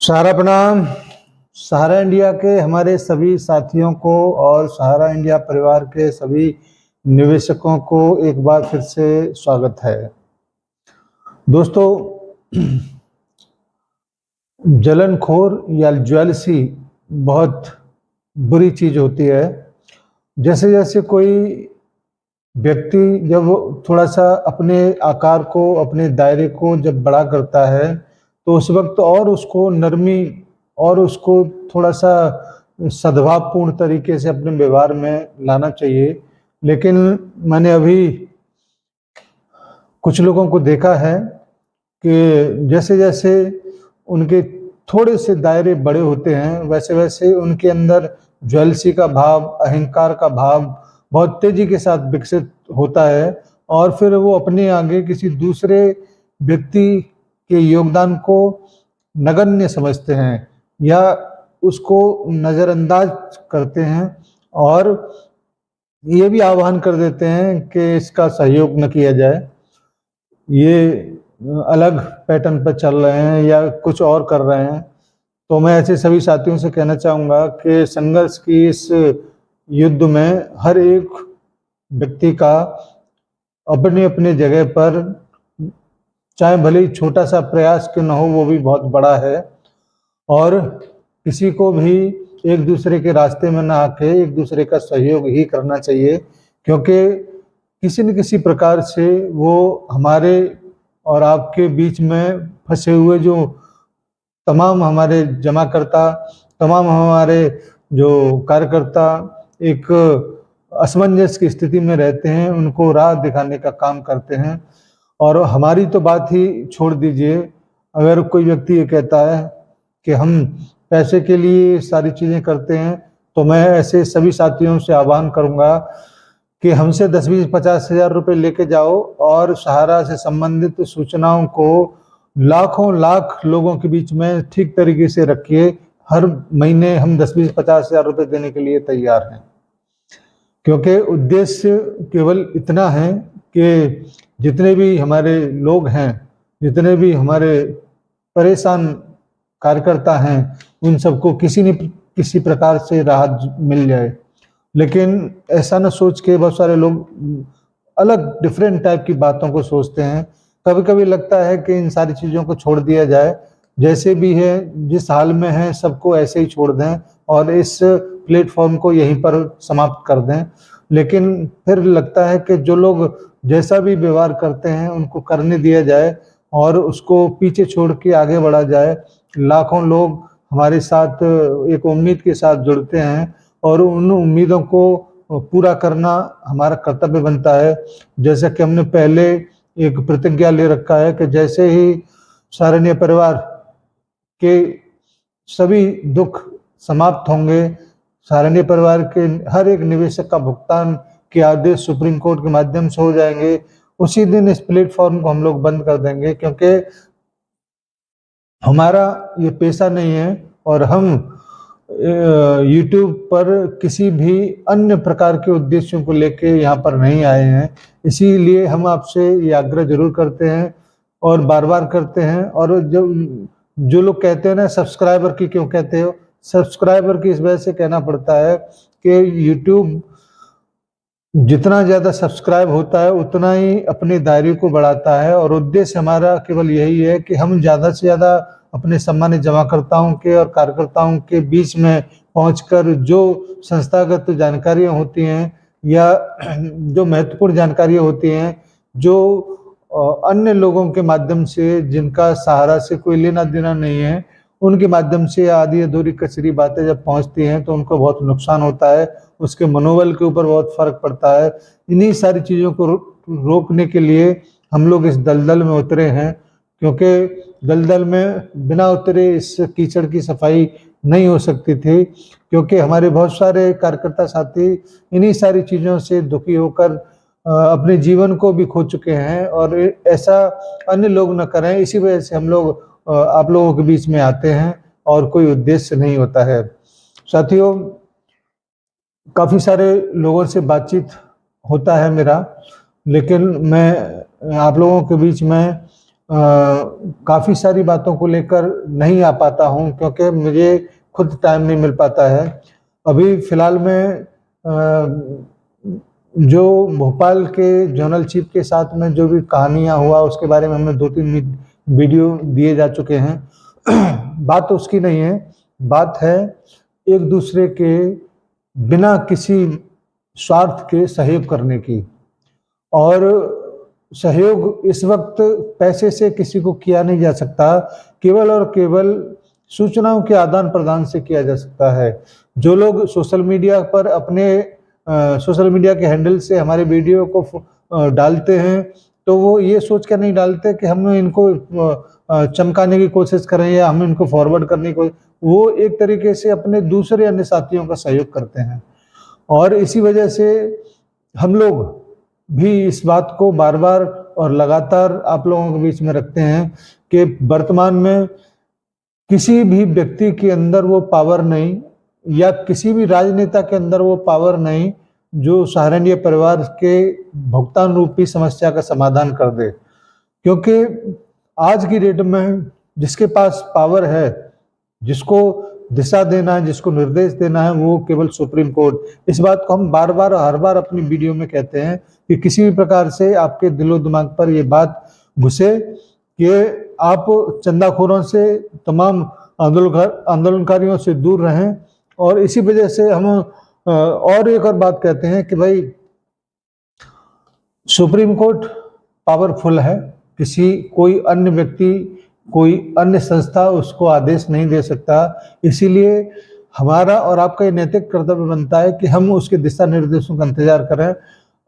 सहारा प्रणाम। सहारा इंडिया के हमारे सभी साथियों को और सहारा इंडिया परिवार के सभी निवेशकों को एक बार फिर से स्वागत है। दोस्तों, जलनखोर या ज्वेलसी बहुत बुरी चीज़ होती है। जैसे जैसे कोई व्यक्ति जब थोड़ा सा अपने आकार को, अपने दायरे को जब बड़ा करता है तो उस वक्त और उसको नरमी और उसको थोड़ा सा सद्भावपूर्ण तरीके से अपने व्यवहार में लाना चाहिए। लेकिन मैंने अभी कुछ लोगों को देखा है कि जैसे जैसे उनके थोड़े से दायरे बड़े होते हैं वैसे वैसे उनके अंदर ज्वेलसी का भाव, अहंकार का भाव बहुत तेजी के साथ विकसित होता है और फिर वो अपने आगे किसी दूसरे व्यक्ति के योगदान को नगण्य समझते हैं या उसको नज़रअंदाज करते हैं और ये भी आह्वान कर देते हैं कि इसका सहयोग न किया जाए, ये अलग पैटर्न पर चल रहे हैं या कुछ और कर रहे हैं। तो मैं ऐसे सभी साथियों से कहना चाहूँगा कि संघर्ष की इस युद्ध में हर एक व्यक्ति का अपने अपने जगह पर, चाहे भले ही छोटा सा प्रयास क्यों न हो, वो भी बहुत बड़ा है और किसी को भी एक दूसरे के रास्ते में ना आके एक दूसरे का सहयोग ही करना चाहिए, क्योंकि किसी न किसी प्रकार से वो हमारे और आपके बीच में फंसे हुए जो तमाम हमारे जमाकर्ता, तमाम हमारे जो कार्यकर्ता एक असमंजस की स्थिति में रहते हैं, उनको राह दिखाने का काम करते हैं। और हमारी तो बात ही छोड़ दीजिए, अगर कोई व्यक्ति ये कहता है कि हम पैसे के लिए सारी चीज़ें करते हैं तो मैं ऐसे सभी साथियों से आह्वान करूंगा कि हमसे 10, 20, 50 हज़ार रुपये लेके जाओ और सहारा से संबंधित सूचनाओं को लाखों लाख लोगों के बीच में ठीक तरीके से रखिए। हर महीने हम 10, 20, 50 हज़ार रुपये देने के लिए तैयार हैं, क्योंकि उद्देश्य केवल इतना है कि जितने भी हमारे लोग हैं, जितने भी हमारे परेशान कार्यकर्ता हैं, उन सबको किसी न किसी प्रकार से राहत मिल जाए। लेकिन ऐसा न सोच के बहुत सारे लोग अलग डिफरेंट टाइप की बातों को सोचते हैं। कभी कभी लगता है कि इन सारी चीज़ों को छोड़ दिया जाए, जैसे भी है, जिस हाल में है सबको ऐसे ही छोड़ दें और इस प्लेटफॉर्म को यहीं पर समाप्त कर दें। लेकिन फिर लगता है कि जो लोग जैसा भी व्यवहार करते हैं उनको करने दिया जाए और उसको पीछे छोड़ के आगे बढ़ा जाए। लाखों लोग हमारे साथ एक उम्मीद के साथ जुड़ते हैं और उन उम्मीदों को पूरा करना हमारा कर्तव्य बनता है। जैसे कि हमने पहले एक प्रतिज्ञा ले रखा है कि जैसे ही सहारनीय परिवार के सभी दुख समाप्त होंगे, सहारनीय परिवार के हर एक निवेशक का भुगतान के आदेश सुप्रीम कोर्ट के माध्यम से हो जाएंगे, उसी दिन इस प्लेटफॉर्म को हम लोग बंद कर देंगे, क्योंकि हमारा ये पेशा नहीं है और हम YouTube पर किसी भी अन्य प्रकार के उद्देश्यों को लेके यहाँ पर नहीं आए हैं। इसीलिए हम आपसे ये आग्रह जरूर करते हैं और बार बार करते हैं। और जो लोग कहते हैं ना सब्सक्राइबर की क्यों कहते हो, सब्सक्राइबर की इस वजह से कहना पड़ता है कि YouTube जितना ज़्यादा सब्सक्राइब होता है उतना ही अपने दायरे को बढ़ाता है और उद्देश्य हमारा केवल यही है कि हम ज़्यादा से ज़्यादा अपने सम्मानित जमाकर्ताओं के और कार्यकर्ताओं के बीच में पहुंचकर जो संस्थागत जानकारियां होती हैं या जो महत्वपूर्ण जानकारियां होती हैं, जो अन्य लोगों के माध्यम से जिनका सहारा से कोई लेना देना नहीं है, उनके माध्यम से आधी अधूरी कचरी बातें जब पहुंचती हैं तो उनको बहुत नुकसान होता है, उसके मनोबल के ऊपर बहुत फर्क पड़ता है। इन्हीं सारी चीज़ों को रोकने के लिए हम लोग इस दलदल में उतरे हैं, क्योंकि दलदल में बिना उतरे इस कीचड़ की सफाई नहीं हो सकती थी, क्योंकि हमारे बहुत सारे कार्यकर्ता साथी इन्हीं सारी चीज़ों से दुखी होकर अपने जीवन को भी खो चुके हैं और ऐसा अन्य लोग न करें, इसी वजह से हम लोग आप लोगों के बीच में आते हैं और कोई उद्देश्य नहीं होता है। साथियों, काफ़ी सारे लोगों से बातचीत होता है मेरा, लेकिन मैं आप लोगों के बीच में काफ़ी सारी बातों को लेकर नहीं आ पाता हूं, क्योंकि मुझे खुद टाइम नहीं मिल पाता है। अभी फ़िलहाल में जो भोपाल के जोनल चीफ के साथ में जो भी कहानियाँ हुआ उसके बारे में हमने 2-3 वीडियो दिए जा चुके हैं। बात उसकी नहीं है, बात है एक दूसरे के बिना किसी स्वार्थ के सहयोग करने की। और सहयोग इस वक्त पैसे से किसी को किया नहीं जा सकता, केवल और केवल सूचनाओं के आदान प्रदान से किया जा सकता है। जो लोग सोशल मीडिया पर अपने सोशल मीडिया के हैंडल से हमारे वीडियो को डालते हैं, तो वो ये सोच कर नहीं डालते कि हम इनको चमकाने की कोशिश करें या हम इनको फॉरवर्ड करने की, वो एक तरीके से अपने दूसरे अन्य साथियों का सहयोग करते हैं। और इसी वजह से हम लोग भी इस बात को बार बार और लगातार आप लोगों के बीच में रखते हैं कि वर्तमान में किसी भी व्यक्ति के अंदर वो पावर नहीं, या किसी भी राजनेता के अंदर वो पावर नहीं जो सहारनपुर परिवार के भुगतान रूपी समस्या का समाधान कर दे। क्योंकि आज की डेट में जिसके पास पावर है, जिसको दिशा देना है, जिसको निर्देश देना है, वो केवल सुप्रीम कोर्ट। इस बात को हम बार बार हर बार अपनी वीडियो में कहते हैं कि किसी भी प्रकार से आपके दिलो दिमाग पर ये बात घुसे कि आप चंदाखोरों से, तमाम आंदोलनकारियों से दूर रहें। और इसी वजह से हम और एक और बात कहते हैं कि भाई सुप्रीम कोर्ट पावरफुल है, कोई अन्य व्यक्ति, कोई अन्य संस्था उसको आदेश नहीं दे सकता। इसीलिए हमारा और आपका ये नैतिक कर्तव्य बनता है कि हम उसके दिशा निर्देशों का इंतजार करें,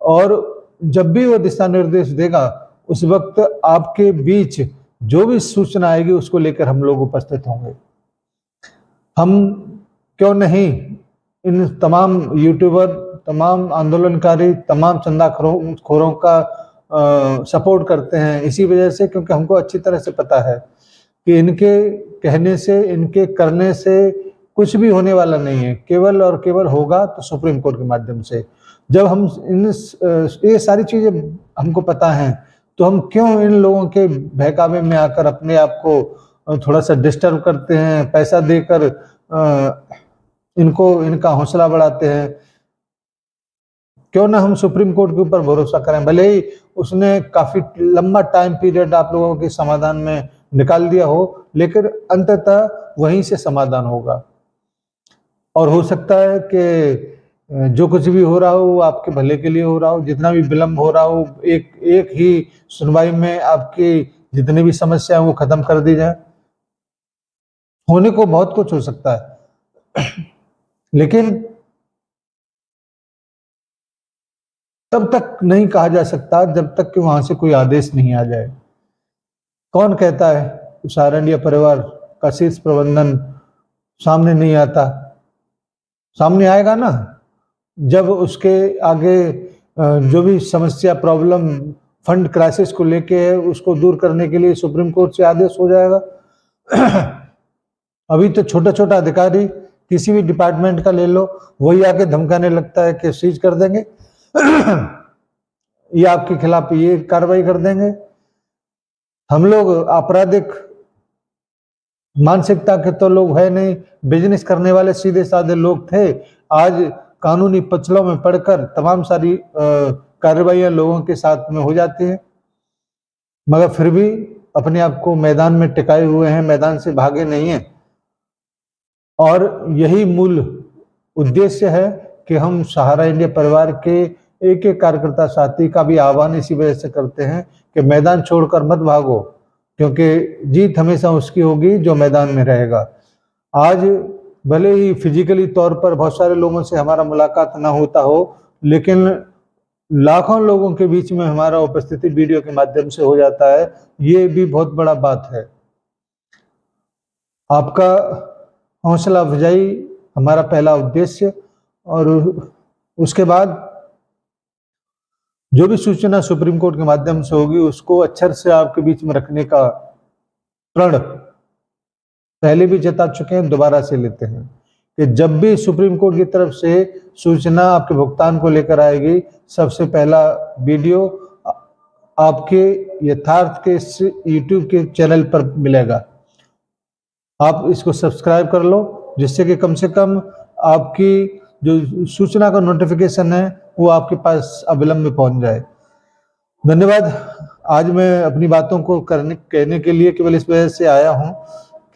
और जब भी वो दिशा निर्देश देगा उस वक्त आपके बीच जो भी सूचना आएगी उसको लेकर हम लोग उपस्थित होंगे। हम क्यों नहीं इन तमाम यूट्यूबर, तमाम आंदोलनकारी, तमाम चंदाखोरों का सपोर्ट करते हैं, इसी वजह से क्योंकि हमको अच्छी तरह से पता है कि इनके कहने से, इनके करने से कुछ भी होने वाला नहीं है। केवल और केवल होगा तो सुप्रीम कोर्ट के माध्यम से। जब हम ये सारी चीजें हमको पता हैं, तो हम क्यों इन लोगों के बहकावे में आकर अपने आप को थोड़ा सा डिस्टर्ब करते हैं, पैसा देकर इनका हौसला बढ़ाते हैं। क्यों ना हम सुप्रीम कोर्ट के ऊपर भरोसा करें, भले ही उसने काफी लंबा टाइम पीरियड आप लोगों के समाधान में निकाल दिया हो, लेकिन अंततः वहीं से समाधान होगा। और हो सकता है कि जो कुछ भी हो रहा हो वो आपके भले के लिए हो रहा हो, जितना भी विलंब हो रहा हो, एक ही सुनवाई में आपकी जितनी भी समस्या है वो खत्म कर दी जाए। होने को बहुत कुछ हो सकता है, लेकिन तब तक नहीं कहा जा सकता जब तक कि वहां से कोई आदेश नहीं आ जाए। कौन कहता है सहारनपुर परिवार का शीर्ष प्रबंधन सामने नहीं आता? सामने आएगा ना, जब उसके आगे जो भी समस्या, प्रॉब्लम, फंड क्राइसिस को लेके है, उसको दूर करने के लिए सुप्रीम कोर्ट से आदेश हो जाएगा। अभी तो छोटा छोटा अधिकारी किसी भी डिपार्टमेंट का ले लो, वही आके धमकाने लगता है कि सीज कर देंगे या आपके खिलाफ ये कार्रवाई कर देंगे। हम लोग आपराधिक मानसिकता के तो लोग है नहीं, बिजनेस करने वाले सीधे साधे लोग थे। आज कानूनी पचलों में पड़कर तमाम सारी कार्रवाइयां लोगों के साथ में हो जाती हैं, मगर फिर भी अपने आप को मैदान में टिकाए हुए हैं, मैदान से भागे नहीं हैं। और यही मूल उद्देश्य है कि हम सहारा इंडिया परिवार के एक एक कार्यकर्ता साथी का भी आह्वान इसी वजह से करते हैं कि मैदान छोड़कर मत भागो, क्योंकि जीत हमेशा उसकी होगी जो मैदान में रहेगा। आज भले ही फिजिकली तौर पर बहुत सारे लोगों से हमारा मुलाकात ना होता हो, लेकिन लाखों लोगों के बीच में हमारा उपस्थिति वीडियो के माध्यम से हो जाता है। ये भी बहुत बड़ा बात है। आपका हौसला अफजाई हमारा पहला उद्देश्य, और उसके बाद जो भी सूचना सुप्रीम कोर्ट के माध्यम से होगी उसको अक्षर से आपके बीच में रखने का प्रण पहले भी जता चुके हैं, दोबारा से लेते हैं कि जब भी सुप्रीम कोर्ट की तरफ से सूचना आपके भुगतान को लेकर आएगी, सबसे पहला वीडियो आपके यथार्थ के इस YouTube के चैनल पर मिलेगा। आप इसको सब्सक्राइब कर लो, जिससे कि कम से कम आपकी जो सूचना का नोटिफिकेशन है वो आपके पास अविलंब में पहुंच जाए। धन्यवाद। आज मैं अपनी बातों को कहने के लिए केवल इस वजह से आया हूं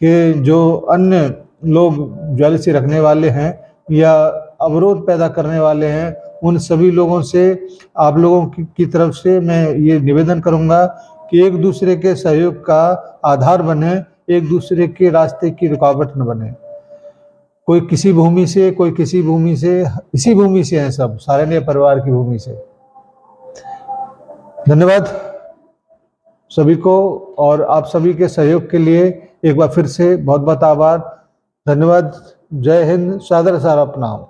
कि जो अन्य लोग ज्वेलसी रखने वाले हैं या अवरोध पैदा करने वाले हैं, उन सभी लोगों से, आप लोगों की तरफ से मैं ये निवेदन करूंगा कि एक दूसरे के सहयोग का आधार बने, एक दूसरे के रास्ते की रुकावट न बने। कोई किसी भूमि से, कोई किसी भूमि से, इसी भूमि से हैं सब, सारण्य परिवार की भूमि से। धन्यवाद सभी को, और आप सभी के सहयोग के लिए एक बार फिर से बहुत बहुत आभार। धन्यवाद। जय हिंद। सादर सारा प्रणाम।